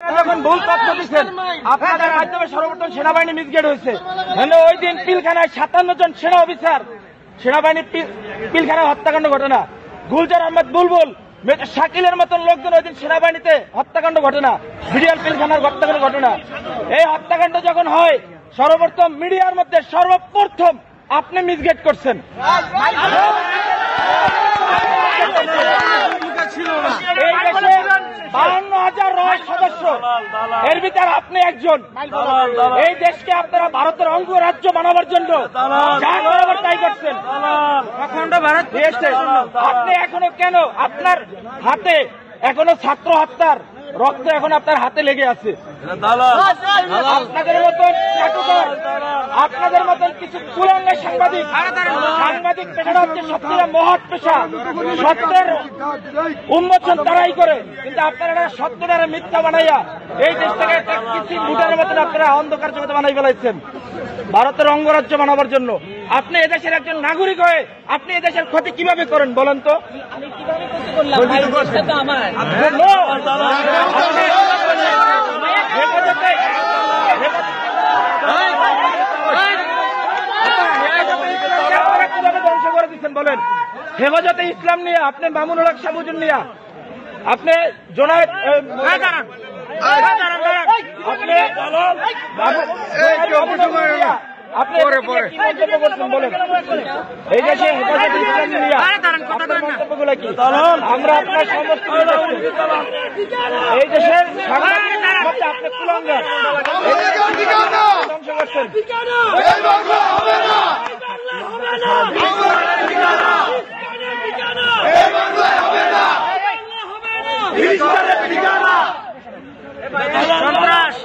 যখন ভুল তথ্য দিচ্ছেন আপনাদের মাধ্যমে সর্বপ্রথম সেনাবাহিনী মিসগেট হয়েছে। ওই দিন পিলখানায় 57 জন সেনা অফিসার সেনাবাহিনী পিলখানায় হত্যাকাণ্ড ঘটনা, গুলজার আহমেদ বুলবুল শাকিলের মতন লোকজন ওই দিন সেনাবাহিনীতে হত্যাকাণ্ড ঘটনা, বিডিআর পিলখানার হত্যাকাণ্ড ঘটনা। এই হত্যাকাণ্ড যখন হয় সর্বপ্রথম মিডিয়ার মধ্যে সর্বপ্রথম আপনি মিসগেট করছেন। এই দেশে 52,000 রয় সদস্য, এর ভিতরে আপনি একজন। এই দেশকে আপনারা ভারতের অঙ্গরাজ্য বানাবার জন্য যা করাবার তাই করছেন। আপনি এখনো কেন আপনার হাতে এখনো ছাত্র হত্যার রক্ত এখন আপনার হাতে লেগে আছে? আপনাদের মতন আপনাদের মতন কিছু কুলাঙ্গা সাংবাদিক পেশাটা হচ্ছে সত্যিটা মহৎ পেশা, সত্যের উন্মোচন তারাই করে, কিন্তু আপনারা সত্যটারে মিথ্যা বানাইয়া এই দেশটাকে একটা কিছু ভুটার মতন আপনারা অন্ধকার জগতে বানাই ফেলাইছেন ভারতের অঙ্গরাজ্য বানাবার জন্য। আপনি এদেশের একজন নাগরিক হয়ে আপনি এদেশের ক্ষতি কিভাবে করেন বলেন তো? ধ্বংস করে দিচ্ছেন বলেন? হেফাজতে ইসলাম নিয়ে আপনি মামুনুল হক সাবুজুর নিয়ে আপনি জোনায়েদ আপনি কি মন্তব্য করছেন বলেন? এই দেশে হেফাজতে ইসলাম নিয়ে মন্তব্যগুলো কি? আমরা আপনার সমস্ত এই দেশের আপনি কুলাঙ্গার ধ্বংস করছেন। সন্ত্রাস